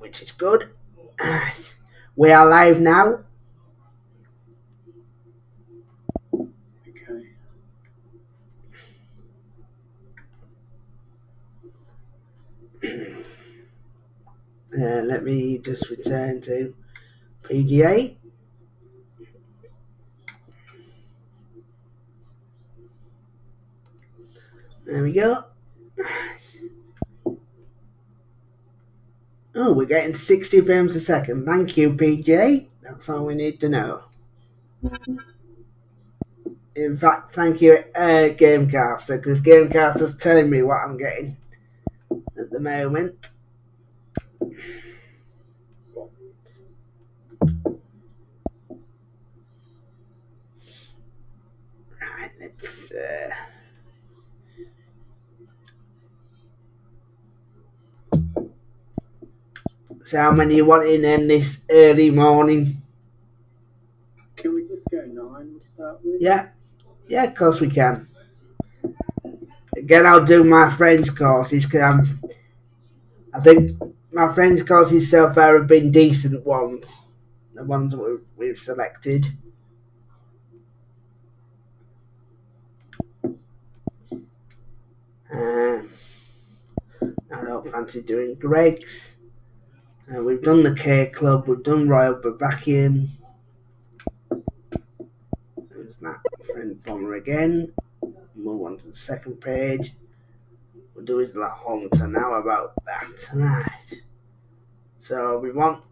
which is good. We are live now. Okay. Let me just return to PGA. There we go. Oh, we're getting 60 frames a second. Thank you, PGA. That's all we need to know. In fact, thank you, Gamecaster, because Gamecaster's telling me what I'm getting at the moment. Right, let's. So, how many you want in then this early morning? Can we just go 9 to start with? Yeah, of course we can. Again, I'll do my friends' courses because I think my friends' courses so far have been decent ones. The ones that we've selected. I don't fancy doing Greg's. We've done the K Club, we've done Royal Bavakian. There's that friend bomber again. Move on to the second page. We'll do his La Hunter now about that. Right. So we want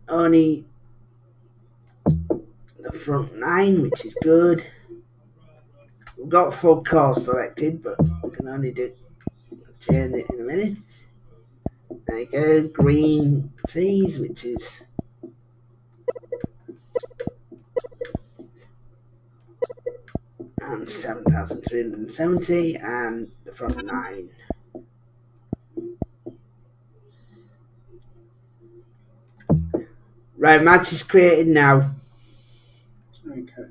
only the front 9, which is good. We've got full course selected, but we can only change it in a minute. There you go, green tees, which is and 7,370, and the front 9. Right, match is created now. Okay.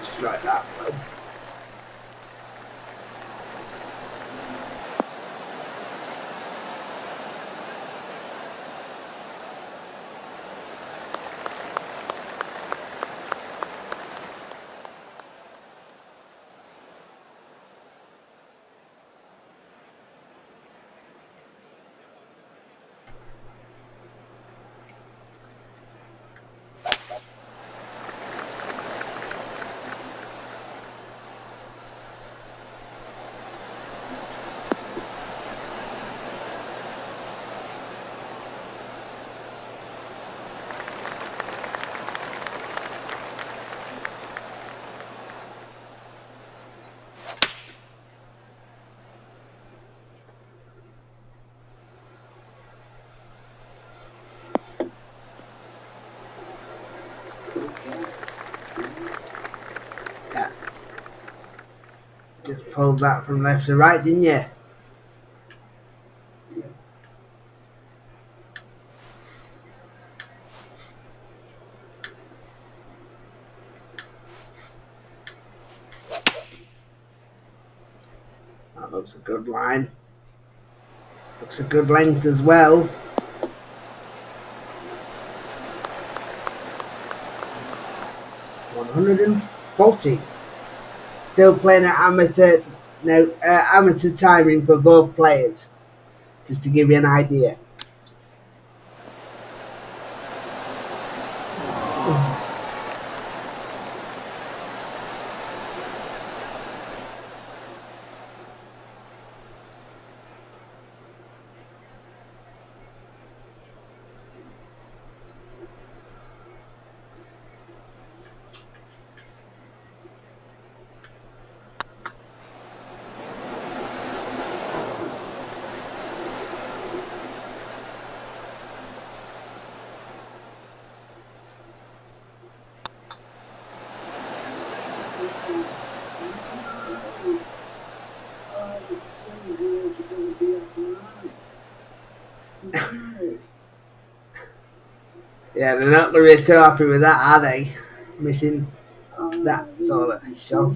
Strike that though. Yeah. Just pulled that from left to right, didn't you? That looks a good line. Looks a good length as well. 140. Still playing at amateur timing for both players, just to give you an idea. The string wheels are going to be up nice. Yeah, they're not going to be too happy with that, are they? Missing that sort of shot.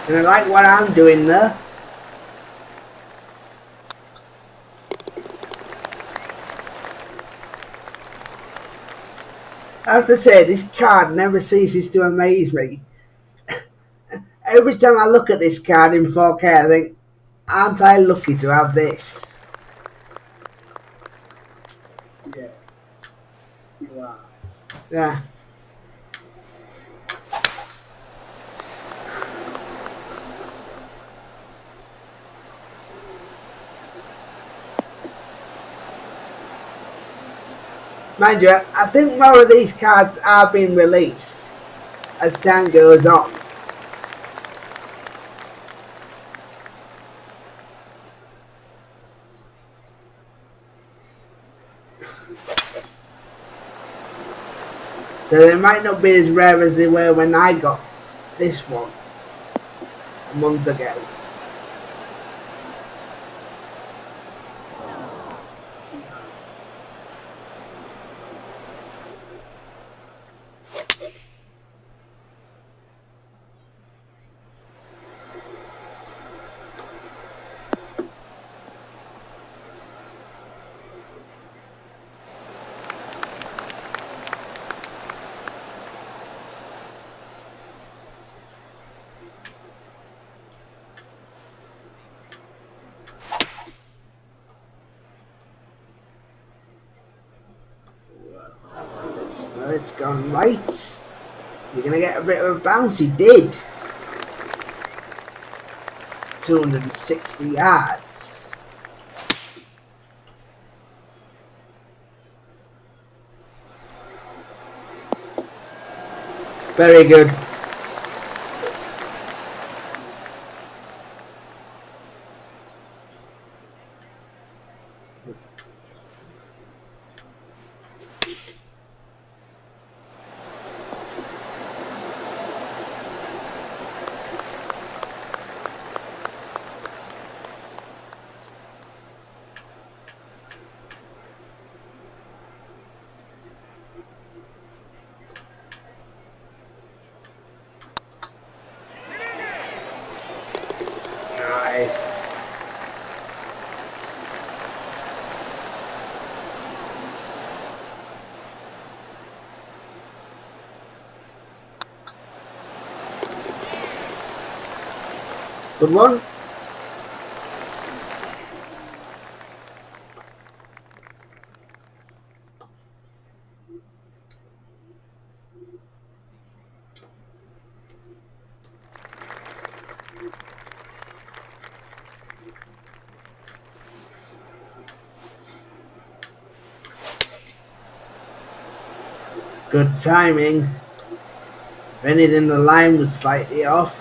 And I like what I'm doing there. I have to say, this card never ceases to amaze me. Every time I look at this card in 4K, I think, aren't I lucky to have this? Yeah, you are. Yeah. Mind you, I think more of these cards are being released as time goes on. So they might not be as rare as they were when I got this one a month ago. It's gone right. You're going to get a bit of a bounce. He did. 260 yards. Very good. Nice. Good one. Good timing. If anything, the line was slightly off.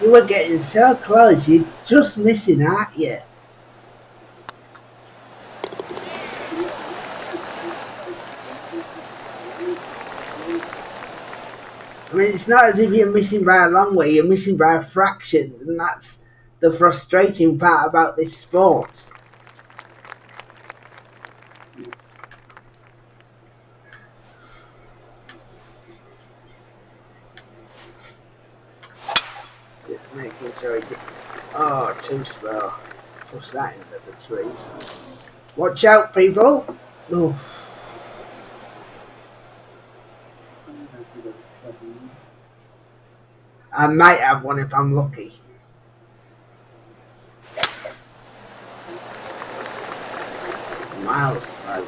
You were getting so close. You're just missing, aren't you? I mean, it's not as if you're missing by a long way. You're missing by a fraction, and that's the frustrating part about this sport. Just making sure it did. Oh, too slow. Push that into the trees. Watch out, people! Oh. I might have one if I'm lucky. Miles slow.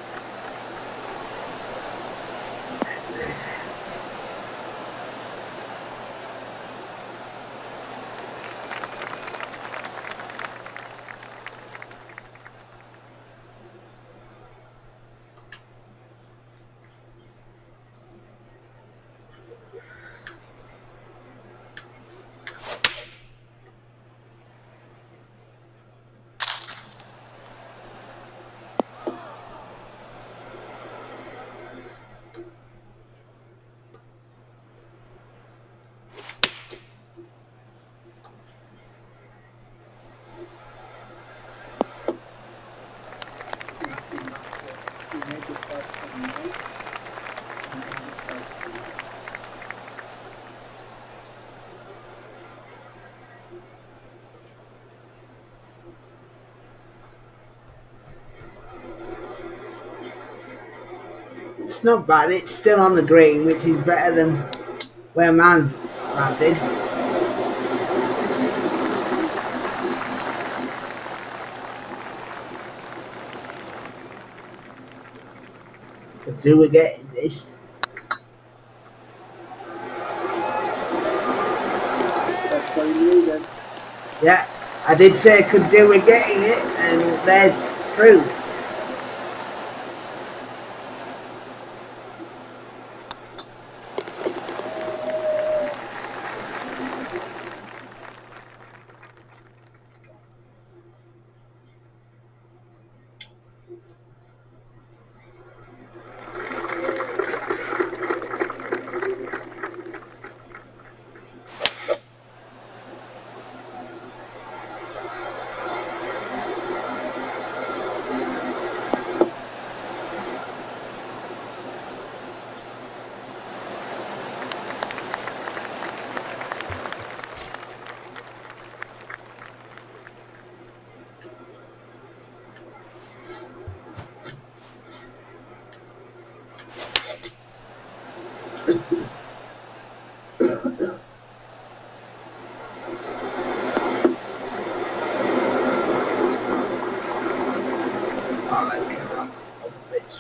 It's not bad. It's still on the green, which is better than where mine's landed. Could do with getting this. That's what you needed. Yeah, I did say I could do with getting it, and there's proof.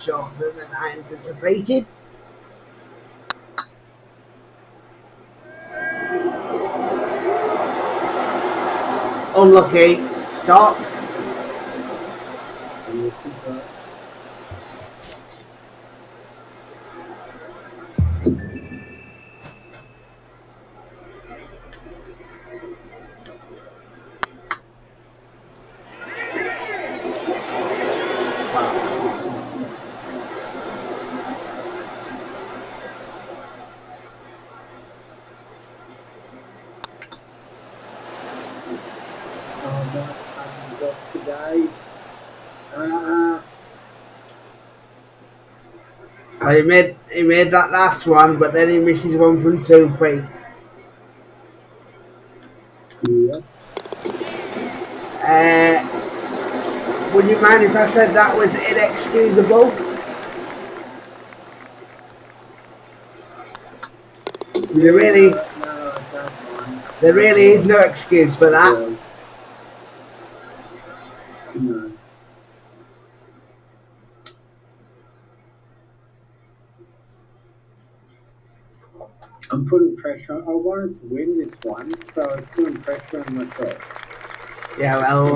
Shorter than I anticipated. Unlucky. Stop. And this is right. Off today. He made that last one, but then he misses one from 2 feet. Yeah. Would you mind if I said that was inexcusable? There really, No, I don't mind. there really is no excuse for that. No. I'm putting pressure. I wanted to win this one, so I was putting pressure on myself. Yeah, well,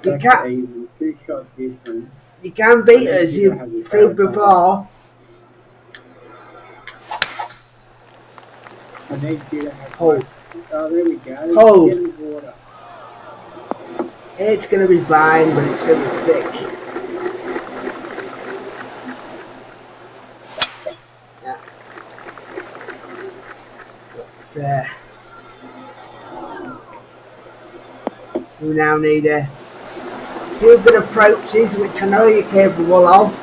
you That's can't. even 2-shot difference. You can beat us. You proved before. I need you to have Hold. lights. Oh, there we go. Hold. Get in the water. It's going to be fine, but it's going to be thick. Yeah. But, we now need a few good approaches, which I know you're capable of.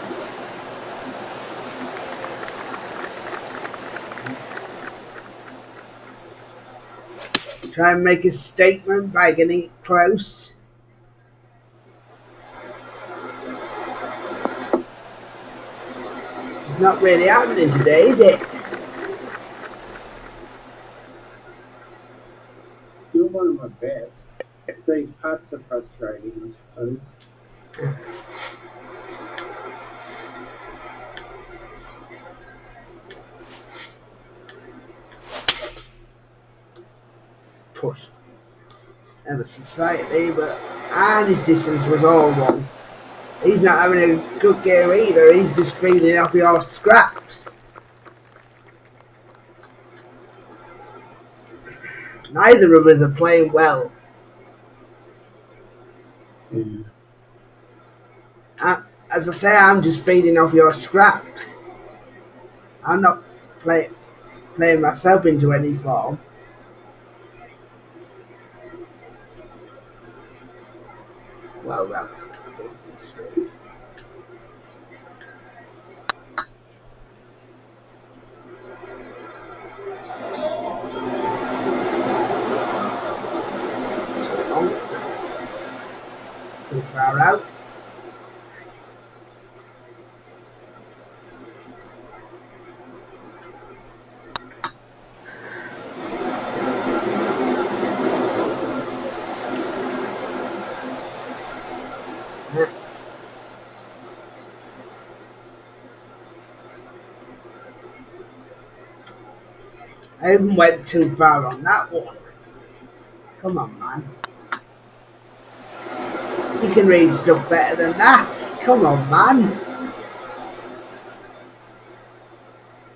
Try and make a statement by getting it close. It's not really happening today, is it? You're one of my best. These putts are frustrating, I suppose. Push. Ever so slightly, but and his distance was all wrong. He's not having a good game either. He's just feeding off your scraps. Neither of us are playing well. Yeah. As I say, I'm just feeding off your scraps. I'm not playing myself into any form. Well, that was a big mistake. Too far out. I even went too far on that one. Come on, man. You can read stuff better than that. Come on, man.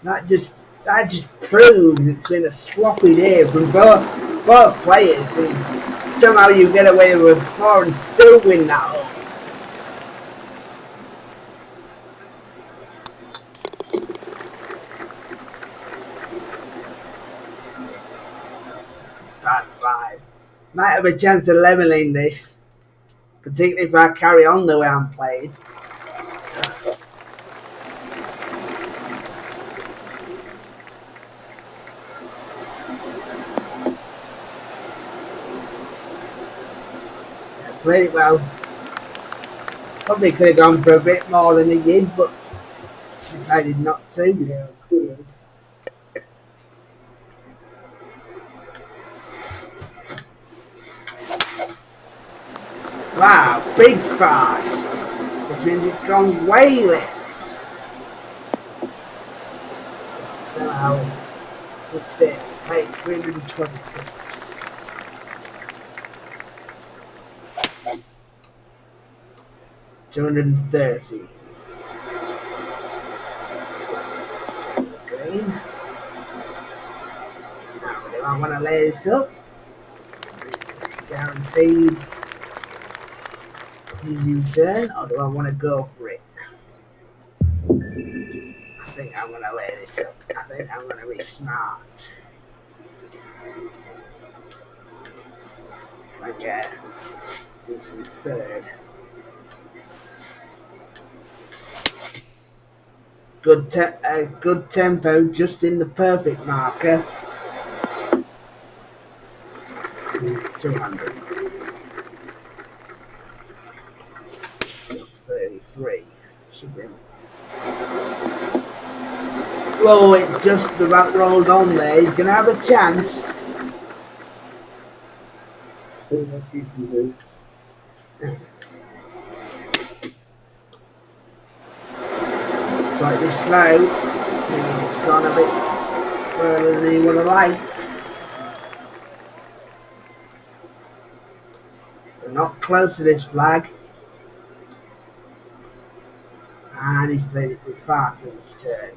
That just proves it's been a sloppy day from both players, and somehow you get away with 4 and still win that hole. Bad 5. Might have a chance of leveling this, particularly if I carry on the way I'm playing. Played it well. Probably could have gone for a bit more than he did, but decided not to. Yeah, could have. Wow, big fast, which means it's gone way left. Somehow it's there, played 326. $230. Green. Now, do I want to lay this up? It's guaranteed. Easy return, or do I want to go for it? I think I'm going to lay this up. I think I'm going to be smart. I get a decent third. Good tempo, just in the perfect marker. 200. 33. Should be. Oh, it just about rolled on there. He's going to have a chance. See what you can do. Slightly slow. Maybe it's gone a bit further than he would have liked. So not close to this flag. And he's played it with far too much turn.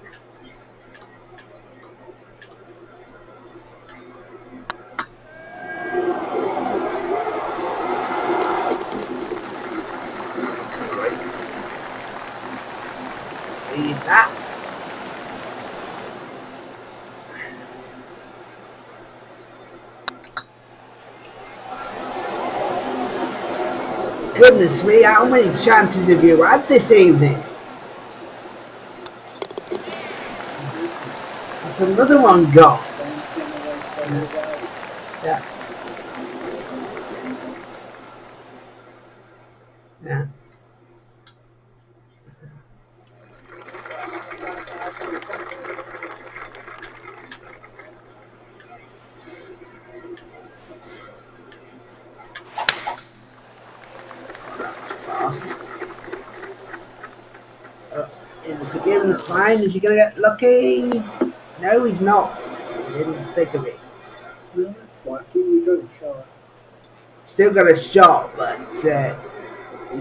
Ah! Goodness me, how many chances have you had this evening? That's another one gone. Yeah. Yeah. Fast. In the forgiveness line, is he going to get lucky? No, he's not. He's in the thick of it. No, it's lucky. You got a shot. Still got a shot, but he's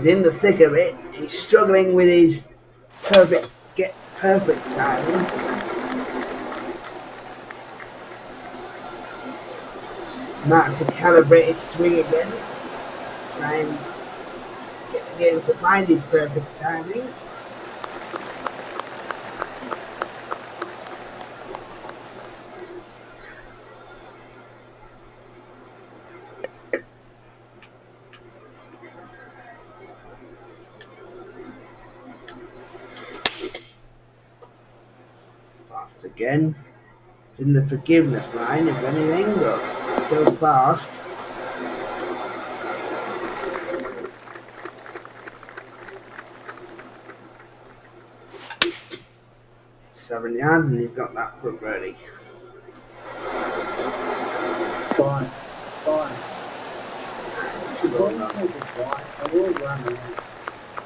in the thick of it. He's struggling with his perfect timing. Smart to calibrate his swing again. Try and get the game to find his perfect timing. Fast again. It's in the forgiveness line, if anything, but still fast. Seven yards, and he's got that for a birdie. Fine. The ball's not a fly. I will run out.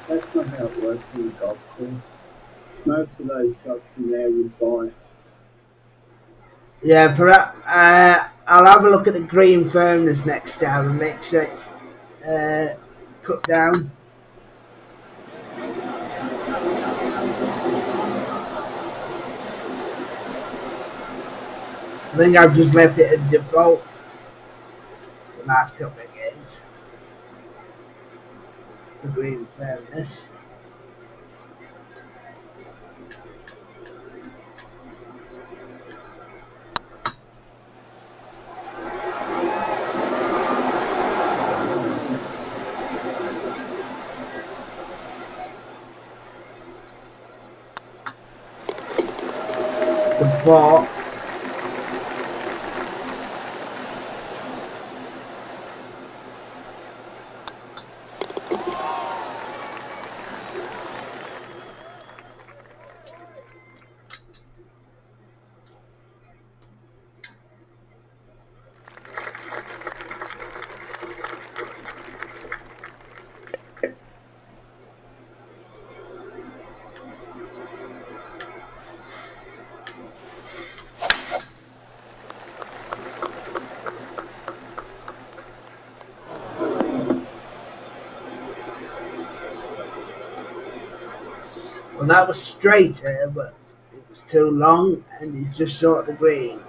That's not how it works on a golf course. Most of those shots from there would buy. Yeah, perhaps I'll have a look at the green firmness next time and make sure it's cut down. I think I've just left it at default the last couple of games. The green firmness. The 4. Well, that was straighter, but it was too long, and he just short the green.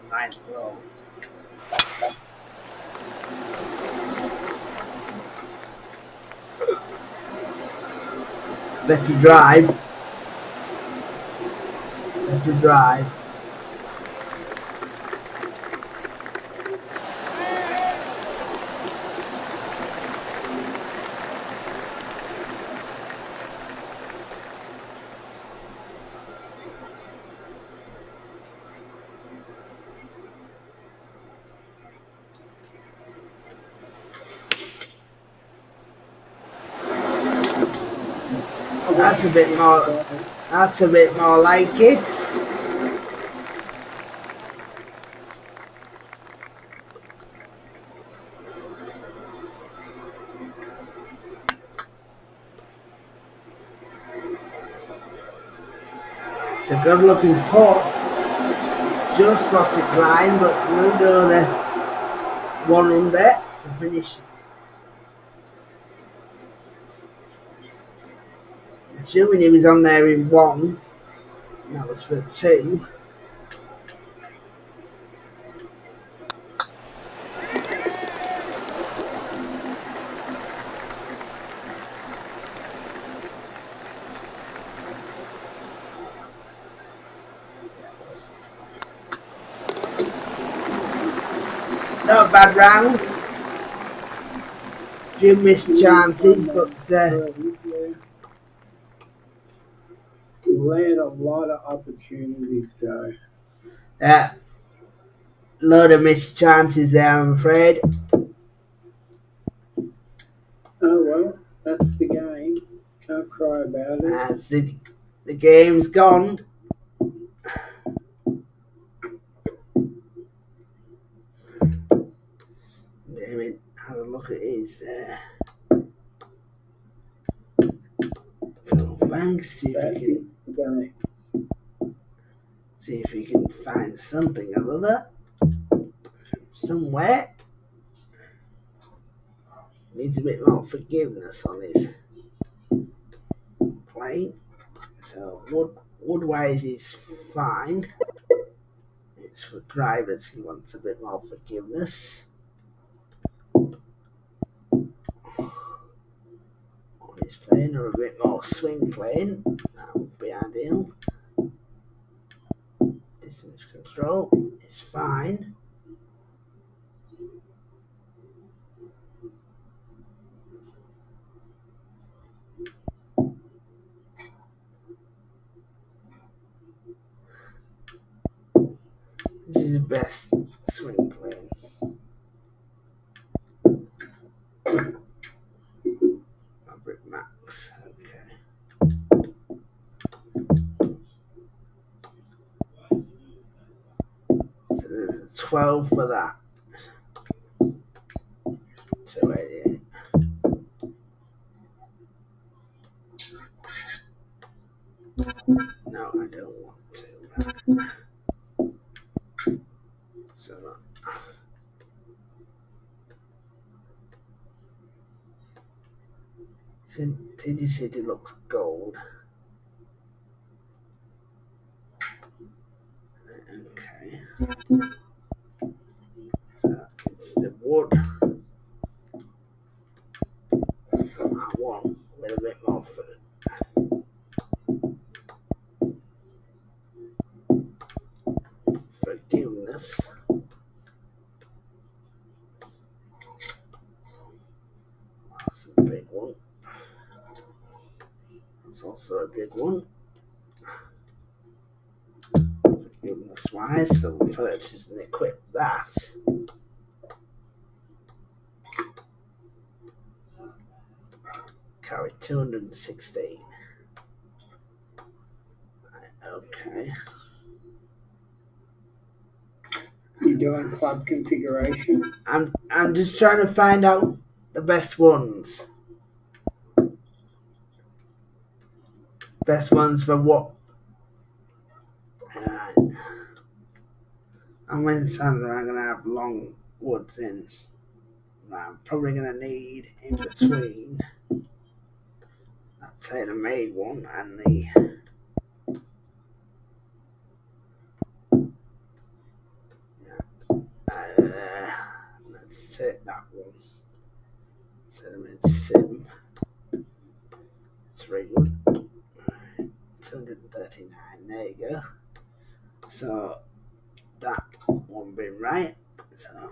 Ninth hole. Better drive. Better drive. That's a bit more. That's a bit more like it. It's a good looking putt. Just lost its line, but we'll go the 1 under to finish. Assuming he was on there in 1, that was for 2. bad round. A few missed chances, but let a lot of opportunities go. a lot of missed chances there, I'm afraid. Oh well, that's the game. Can't cry about it. As the game's gone. David, have a look at his bank. See if he can find something or other somewhere. Needs a bit more forgiveness on his plane. So Woodwise is fine. It's for drivers. He wants a bit more forgiveness. On his plane, or a bit more swing plane. That would be ideal. Distance control is fine. This is the best swing plane. Maverick Max. Okay. So there's a 12 for that. 288. No, I don't want to. So TD City looks gold. Okay. So it's the wood. I want with a bit more forgiveness. That's a big one. That's also a big one. Forgiveness wise, so we'll purchase and equip that. Carry 216. Okay. You doing club configuration? I'm just trying to find out the best ones. Best ones for what? How many times am I gonna have long woods in? I'm probably gonna need in between that tailor-made one and the let's take that one. Tailor-made sim 3 239. There you go. So that one been right. So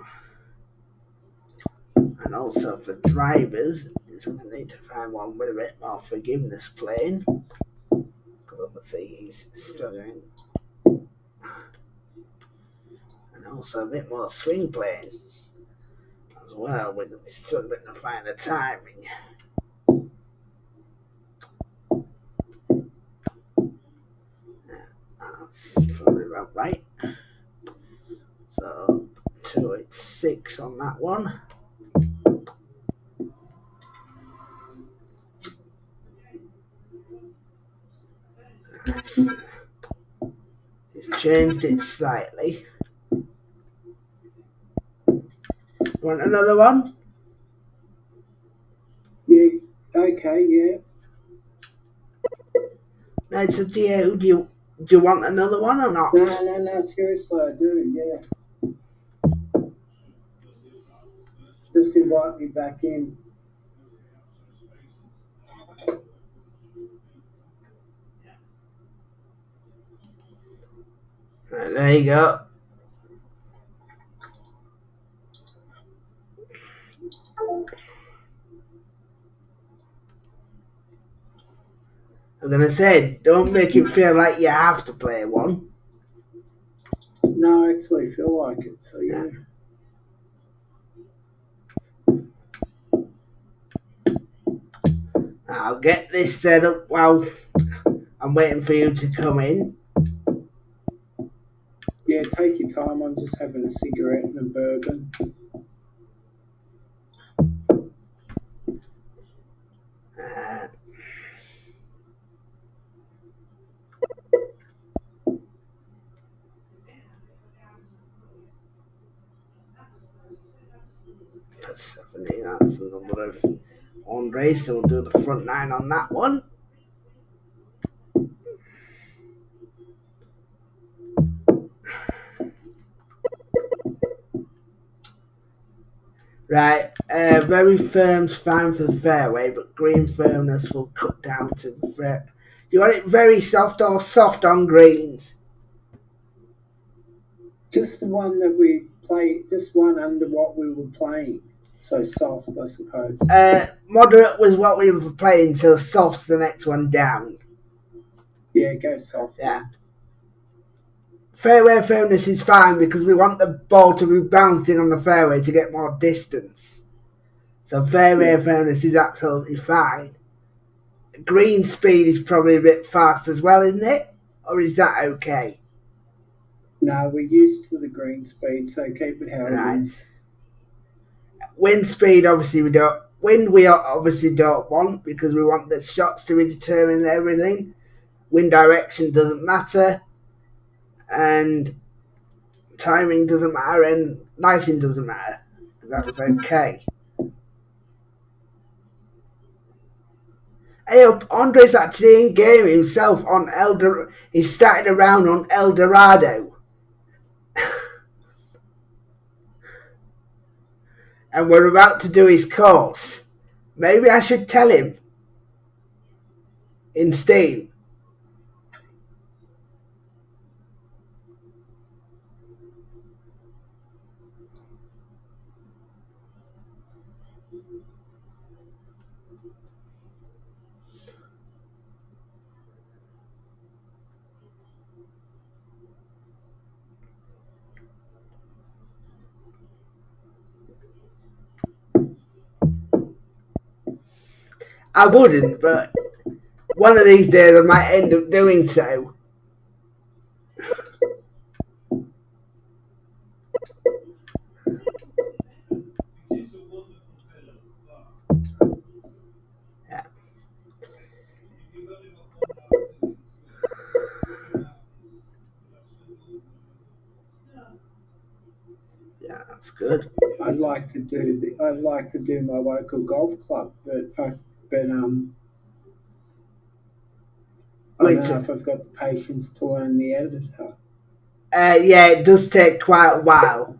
and also for drivers, he's going to need to find one with a bit more forgiveness plane because obviously he's struggling. And also a bit more swing plane as well. We're going to be struggling to find the timing. That's probably about right. So 286 on that one. He's changed it slightly. Want another one? Yeah. Okay. Yeah. No, it's up to you. Do you want another one or not? No. Seriously, I do. Yeah. Just invite me back in. Right, there you go. I'm gonna say, don't make it feel like you have to play one. No, I actually feel like it. So yeah. I'll get this set up while I'm waiting for you to come in. Yeah, take your time. I'm just having a cigarette and a bourbon. Persephone, that's another of Andre, so we'll do the front nine on that one. Right, very firm's fine for the fairway, but green firmness will cut down to fair. You want it very soft or soft on greens? Just the one that we play, just one under what we were playing. So soft, I suppose. Moderate was what we were playing, so soft's the next one down. Yeah, go soft. Yeah. Fairway firmness is fine because we want the ball to be bouncing on the fairway to get more distance. So fairway firmness is absolutely fine. Green speed is probably a bit fast as well, isn't it? Or is that okay? No, we're used to the green speed, so keep it how it is. Wind speed, obviously we don't. Wind we obviously don't want because we want the shots to be determined and everything. Wind direction doesn't matter. And timing doesn't matter, and lighting doesn't matter. That was okay. Hey up, Andre's actually in game himself on he started a round on El Dorado. And we're about to do his course. Maybe I should tell him in Steam. I wouldn't, but one of these days I might end up doing so. Yeah. Yeah, that's good. I'd like to do my local golf club, but I don't know if I've got the patience to learn the editor. Yeah, it does take quite a while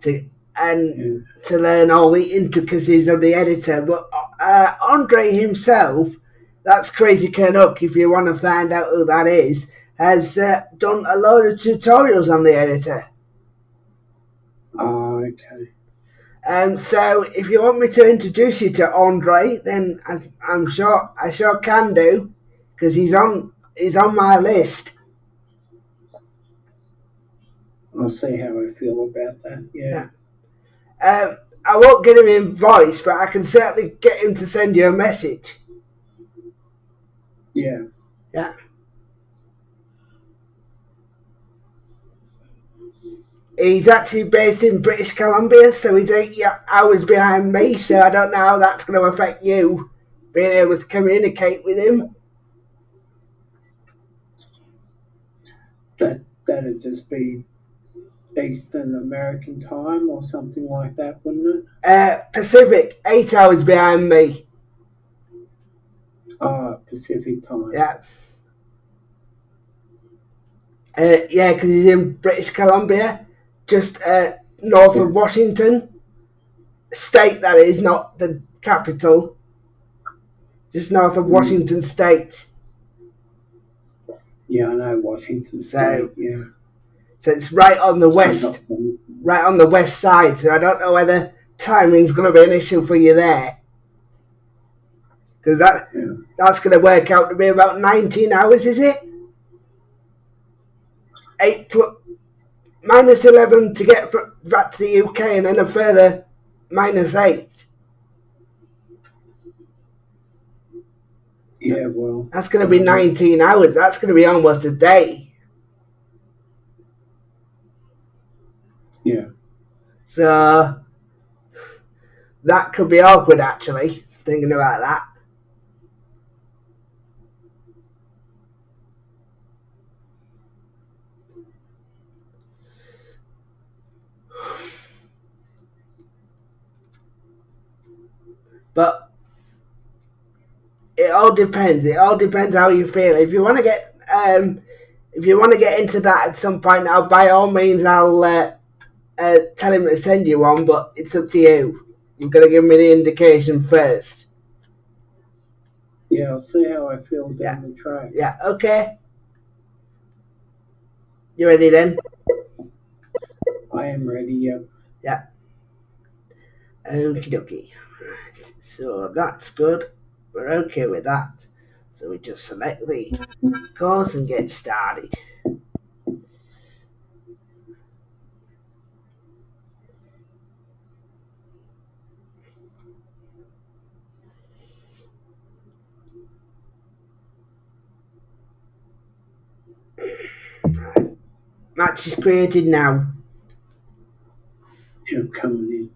to learn all the intricacies of the editor. But Andre himself, that's Crazy Canuck, if you want to find out who that is, has done a load of tutorials on the editor. Oh, okay. So if you want me to introduce you to Andre, then I sure can do, because he's on my list. I'll see how I feel about that. Yeah. I won't get him in voice, but I can certainly get him to send you a message. Yeah. Yeah. He's actually based in British Columbia, so he's 8 hours behind me, so I don't know how that's going to affect you, being able to communicate with him. That'd just be Eastern American time or something like that, wouldn't it? Pacific, 8 hours behind me. Pacific time. Yeah. Yeah, because he's in British Columbia, just north of Washington State, that is, not the capital. Just north of Washington State. Yeah, I know Washington State, So it's right on the west side, so I don't know whether timing's going to be an issue for you there. Because that's going to work out to be about 19 hours, is it? minus 11 to get back to the UK, and then a further minus 8. Yeah, well. That's going to be 19 hours. That's going to be almost a day. Yeah. So that could be awkward, actually, thinking about that. But it all depends. It all depends how you feel. If you want to get into that at some point, by all means, I'll tell him to send you one. But it's up to you. You've got to give me the indication first. Yeah, I'll see how I feel down the track. Yeah. Okay. You ready then? I am ready. Yeah. Yeah. Okie dokie. Right. So that's good. We're okay with that. So we just select the course and get started. Right. Match is created now. Yeah, coming in.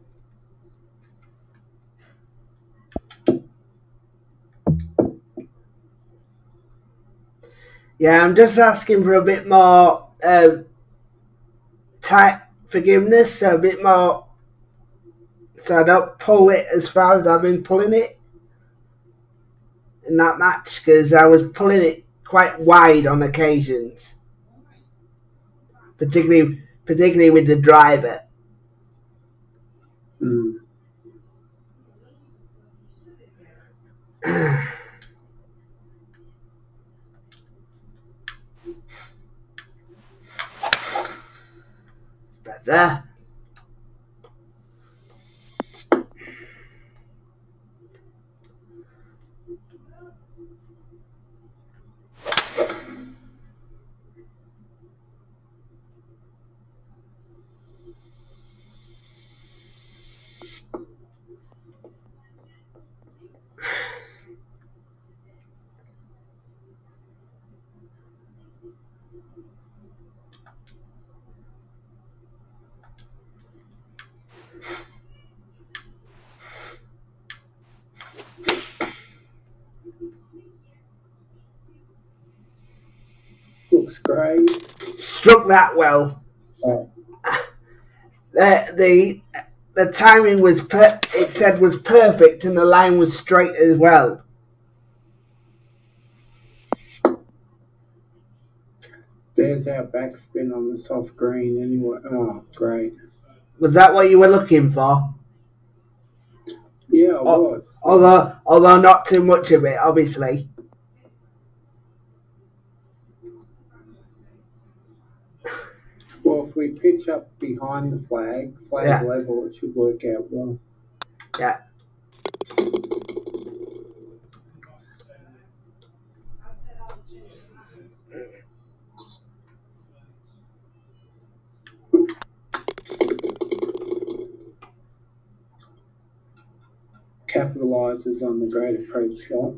Yeah, I'm just asking for a bit more tight forgiveness, so a bit more, so I don't pull it as far as I've been pulling it in that match, because I was pulling it quite wide on occasions, particularly with the driver. Better. Looks great. Struck that well. Oh. The timing was it said was perfect, and the line was straight as well. There's our backspin on the soft green anyway. Oh, great. Was that what you were looking for? Yeah, it was. Although not too much of it, obviously. Well, if we pitch up behind the flag level, it should work out well. Yeah. Capitalizes on the great approach shot.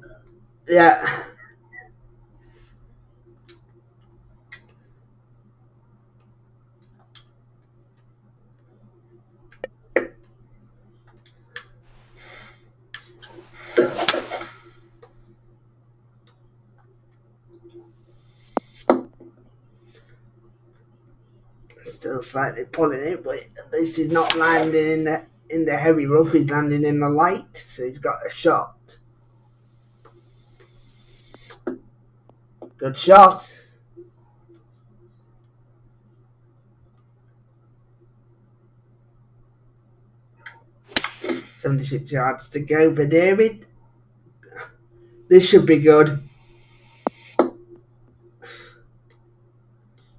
Yeah. Still slightly pulling it, but at least he's not landing in the heavy rough. He's landing in the light, so he's got a shot. Good shot. .76 yards to go for David. This should be good.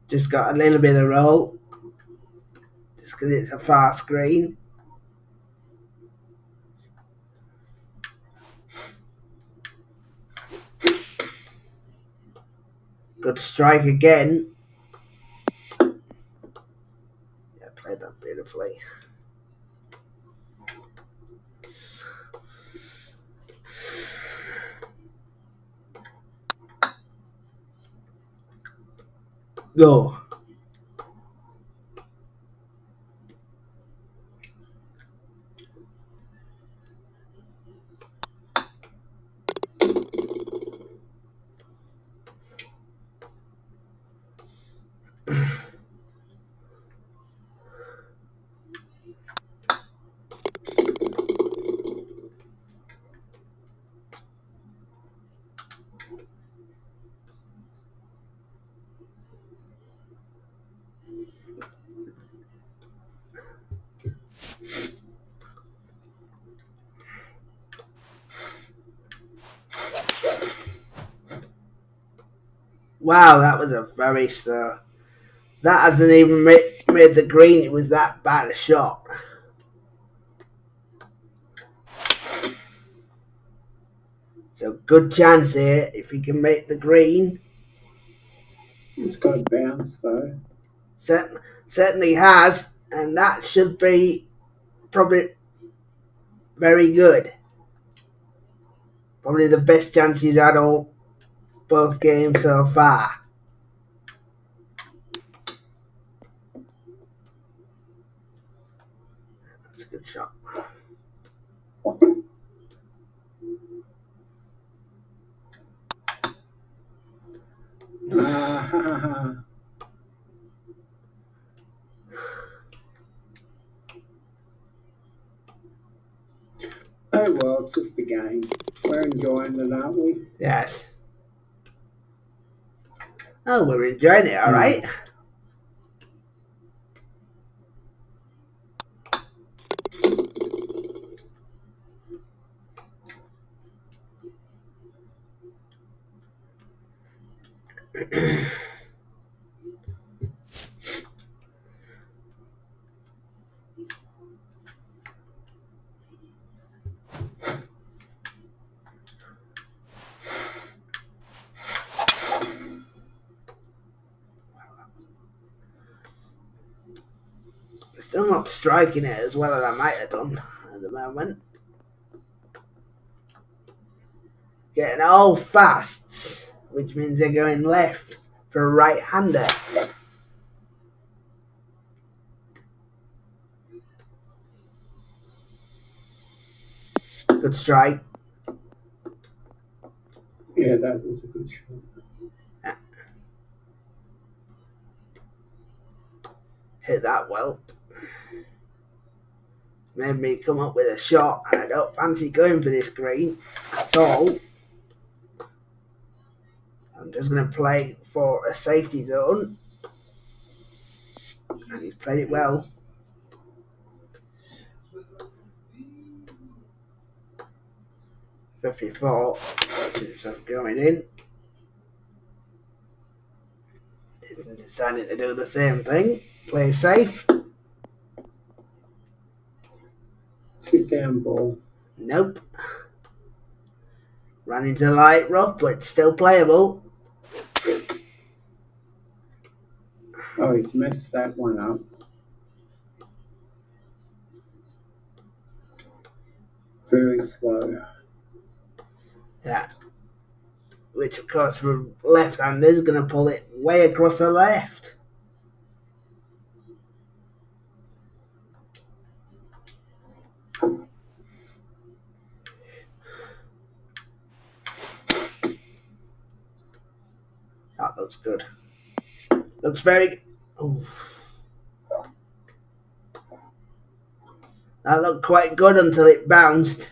Just got a little bit of roll. Just because it's a fast green. Good strike again. Yeah, played that beautifully. Go. Wow, that was a very slow. That hasn't even made the green. It was that bad a shot. So good chance here if he can make the green. It's got to bounce though. Certainly has, and that should be probably very good. Probably the best chance he's had all both games so far. That's a good shot. Oh well, it's just the game. We're enjoying it, aren't we? Yes. Oh, we're enjoying it, all right. Still not striking it as well as I might have done at the moment. Getting all fasts, which means they're going left for a right-hander. Good strike. Yeah, that was a good shot. Yeah. Hit that well. Made me come up with a shot, and I don't fancy going for this green at all. I'm just going to play for a safety zone. And he's played it well. .54. Stuff going in. Decided to do the same thing. Play safe. Sit down ball. Nope. Ran into light rough, but still playable. Oh, he's messed that one up. Very slow. Yeah. Which, of course, for left-handers, going to pull it way across the left. That looks good. Looks very... Oof. That looked quite good until it bounced.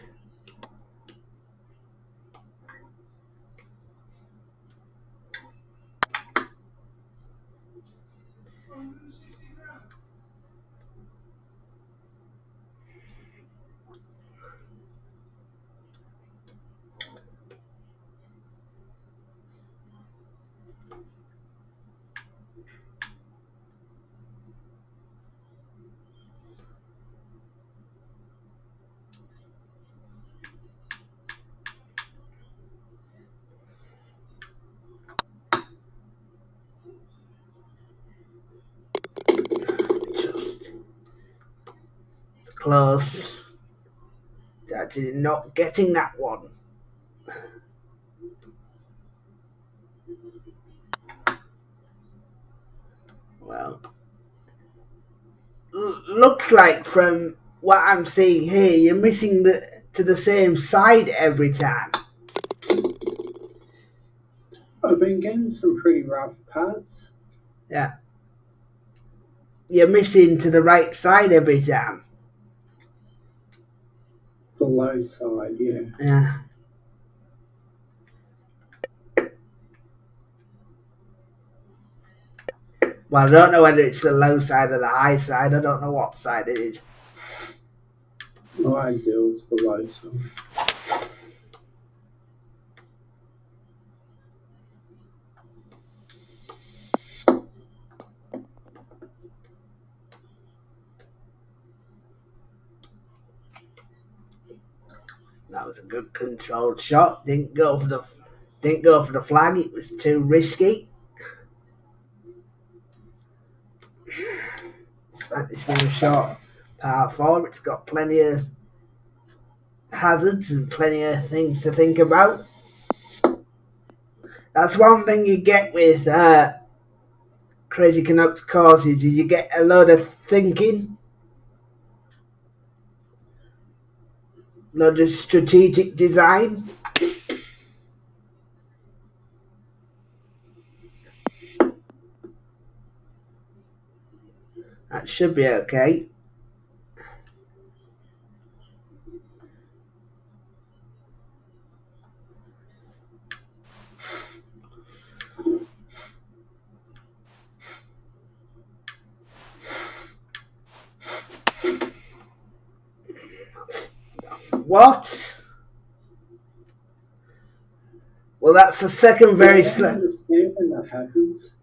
close to actually not getting that one. Well, looks like from what I'm seeing here, you're missing to the same side every time. I've been getting some pretty rough putts. Yeah. You're missing to the right side every time. The low side, yeah. Yeah. Well, I don't know whether it's the low side or the high side. I don't know what side it is. No, I do. It's the low side. That was a good controlled shot. Didn't go for the flag. It was too risky. Despite this being a short par 4, it's got plenty of hazards and plenty of things to think about. That's one thing you get with Crazy Canucks courses. You get a load of thinking, a load of strategic design. That should be okay. What? Well, that's the second very slow. I understand when that happens.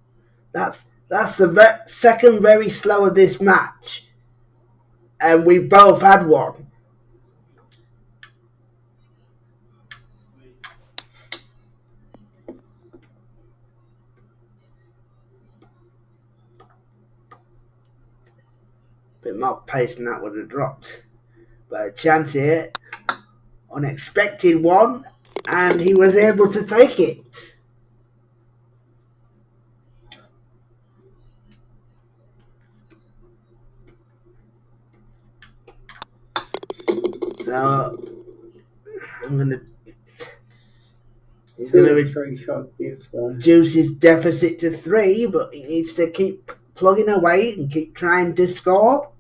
That's the second very slow of this match, and we both had one. Bit more pace than that would have dropped, but a chance here, unexpected one, and he was able to take it. So I'm gonna. He's going to reduce his deficit to 3, but he needs to keep plugging away and keep trying to score.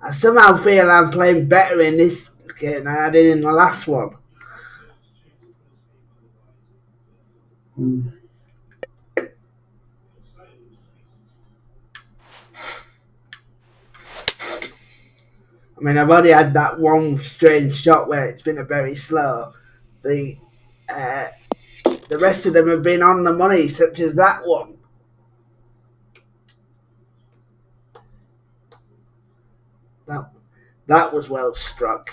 I somehow feel I'm playing better in this game than I did in the last one. I mean, I've only had that one strange shot where it's been a very slow. The rest of them have been on the money, such as that one. That was well struck.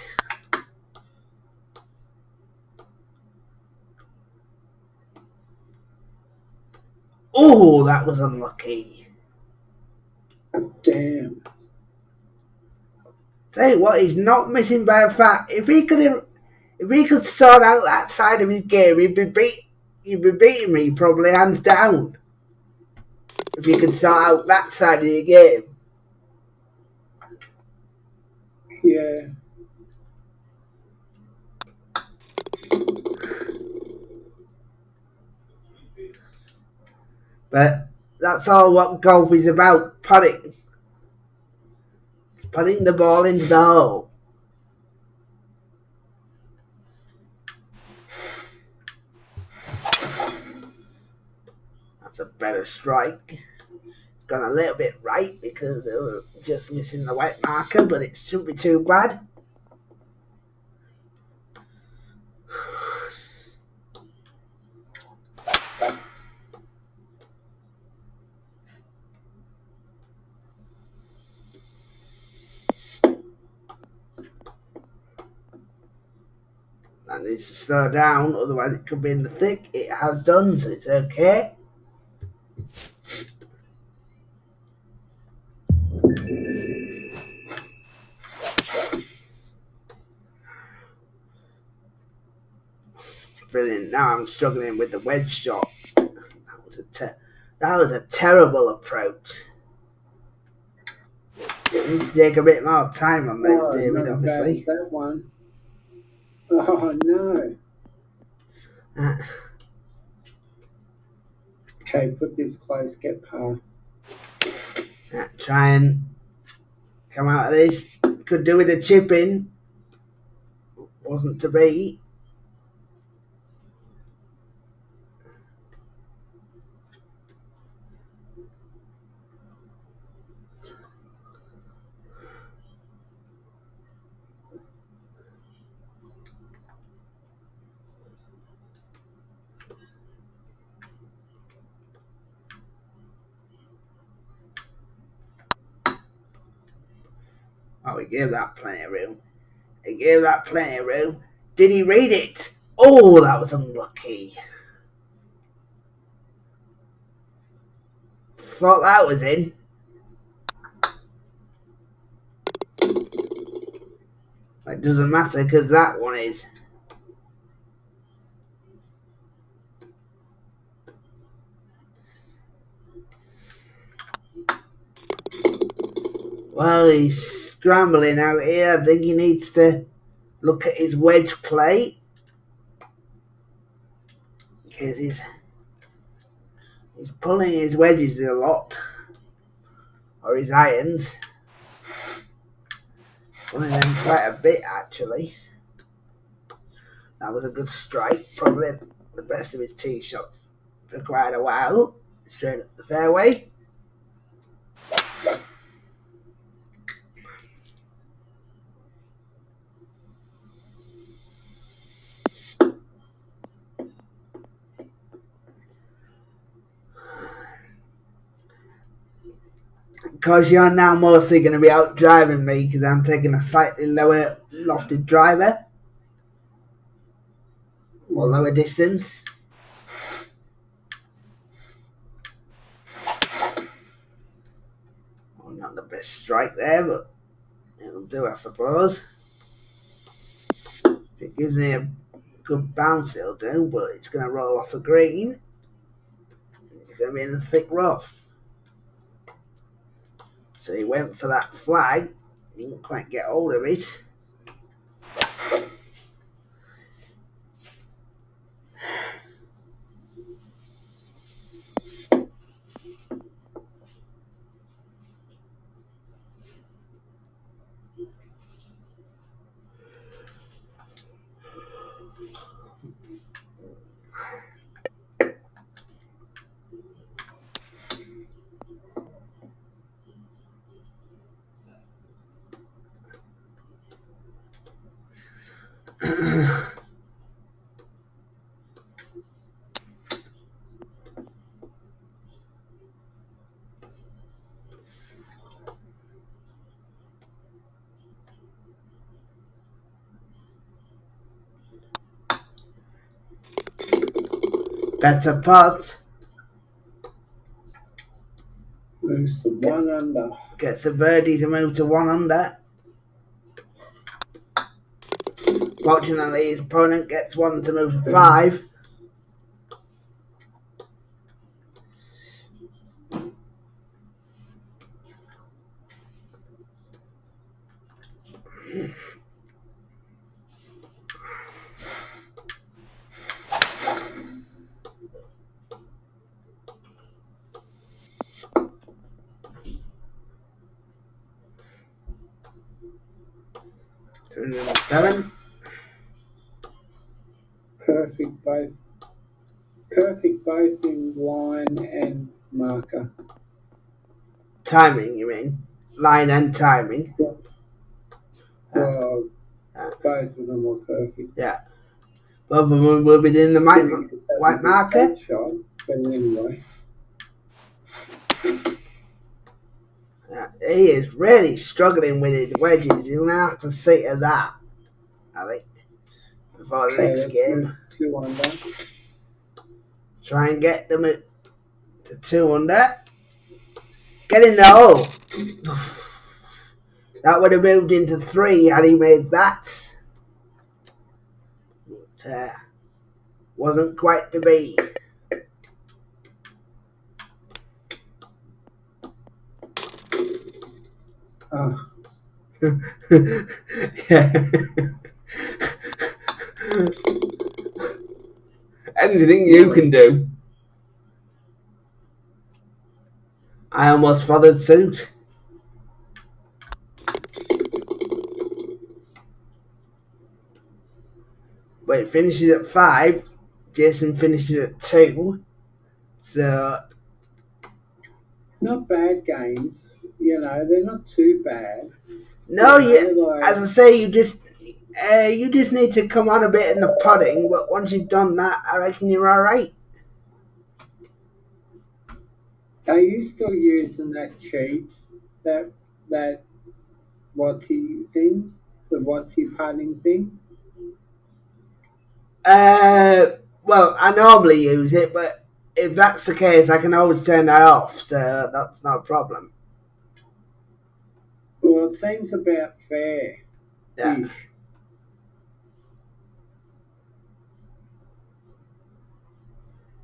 Oh, that was unlucky. Damn. Tell you what, he's not missing by a fact. If he could sort out that side of his game, you'd be beating me probably hands down. If he could sort out that side of your game. Yeah. But that's all what golf is about, putting. It's putting the ball into the hole. That's a better strike. It's gone a little bit right because they were just missing the white marker, but it shouldn't be too bad. And needs to slow down, otherwise it could be in the thick. It has done, so it's okay. Brilliant. Now I'm struggling with the wedge shot. That was a terrible approach. You need to take a bit more time on those, David, obviously. That one. Oh, no. Okay, put this close, get par. Try and come out of this. Could do with a chip in. Wasn't to be. Oh, he gave that plenty of room. He gave that plenty of room. Did he read it? Oh, that was unlucky. Thought that was in. It doesn't matter because that one is. Well, he's scrambling out here. I think he needs to look at his wedge play. Because he's pulling his wedges a lot. Or his irons. Pulling them quite a bit, actually. That was a good strike. Probably the best of his tee shots for quite a while. Straight up the fairway. Because you're now mostly going to be out driving me because I'm taking a slightly lower lofted driver. Or lower distance. Well, not the best strike there, but it'll do, I suppose. If it gives me a good bounce, it'll do, but it's going to roll off the green. It's going to be in the thick rough. So he went for that flag. He didn't quite get hold of it. Better putt. Moves to 1 under. Gets a birdie to move to 1 under. Fortunately, his opponent gets one to move to 5. Number 7. Perfect both in line and marker. Timing, you mean? Line and timing? Well, both of them were perfect. Yeah. Both of them were within the white marker. Shot, but anyway. He is really struggling with his wedges. You'll now have to see to that, I think. The before the Okay, next let's game. move to 2 under. Try and get them to 2 under. Get in the hole. That would have moved into 3 had he made that. But, wasn't quite to be. Oh, Yeah. Anything you can do. I almost followed suit. But it finishes at 5. Jason finishes at 2. So not bad games. You know, they're not too bad. no, You know, like, as I say, you just need to come on a bit in the putting. But once you've done that, I reckon you're all right. are you still using that cheat? That what's he thing? The what's he putting thing? Well, I normally use it, but if that's the case, I can always turn that off. So that's not a problem. Well, it seems about fair. Yeah. Ish.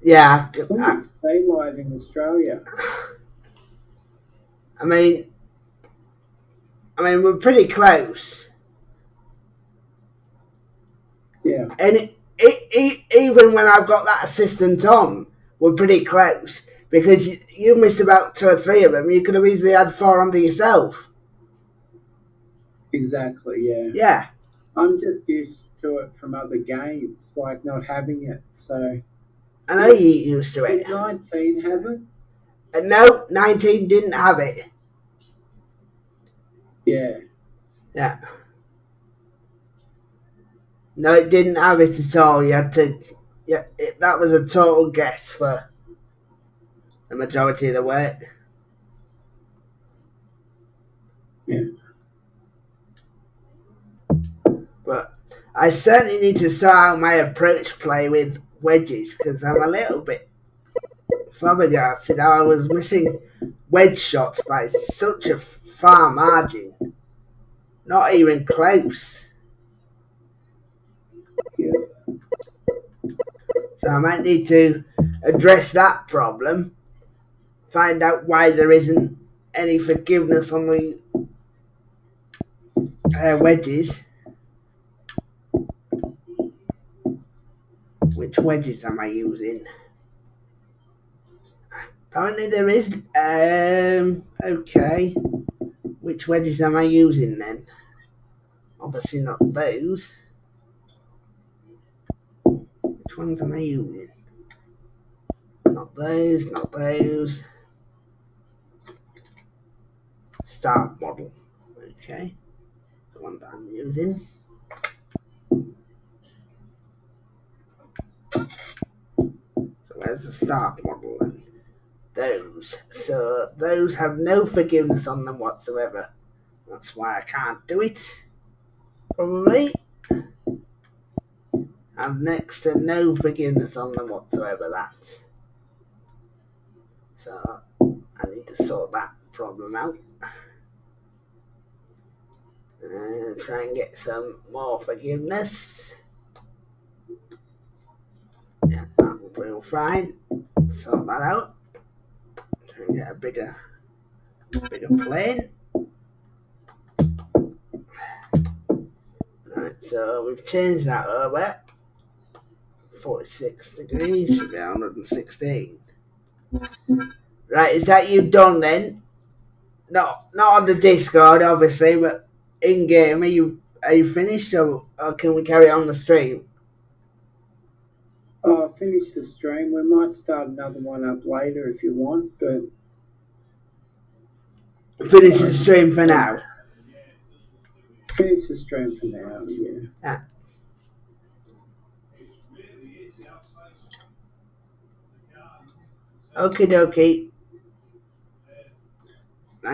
Yeah. Ooh, it's daylight in Australia. I mean, we're pretty close. Yeah. And even when I've got that assistant on, we're pretty close. Because you missed about 2 or 3 of them. You could have easily had 4 under yourself. Exactly, yeah. Yeah. I'm just used to it from other games, like not having it. So, I know you're used to it. did 19 have it? No, 19 didn't have it. Yeah. Yeah. No, it didn't have it at all. You had to. Yeah, that was a total guess for the majority of the work. Yeah. But I certainly need to sort out my approach play with wedges because I'm a little bit flabbergasted how I was missing wedge shots by such a far margin. Not even close. Yeah. So I might need to address that problem. Find out why there isn't any forgiveness on the wedges. Which wedges am I using? Apparently there is. Okay. Which wedges am I using then? Obviously not those. Which ones am I using? Not those, not those. Start model. Okay. The one that I'm using. So where's the start model then? Those. So those have no forgiveness on them whatsoever. That's why I can't do it. Probably. Have next to no forgiveness on them whatsoever, that. So I need to sort that problem out. And try and get some more forgiveness. Yeah, that will be all fine. Sort that out. Try and get a bigger plane. Right, so we've changed that over. 46 degrees, should be 116. Right, is that you done then? Not on the Discord, obviously, but in game, are you finished, or can we carry on the stream? Oh, finish the stream. We might start another one up later if you want, but Finish the stream for now. finish the stream for now, yeah. Okie dokie.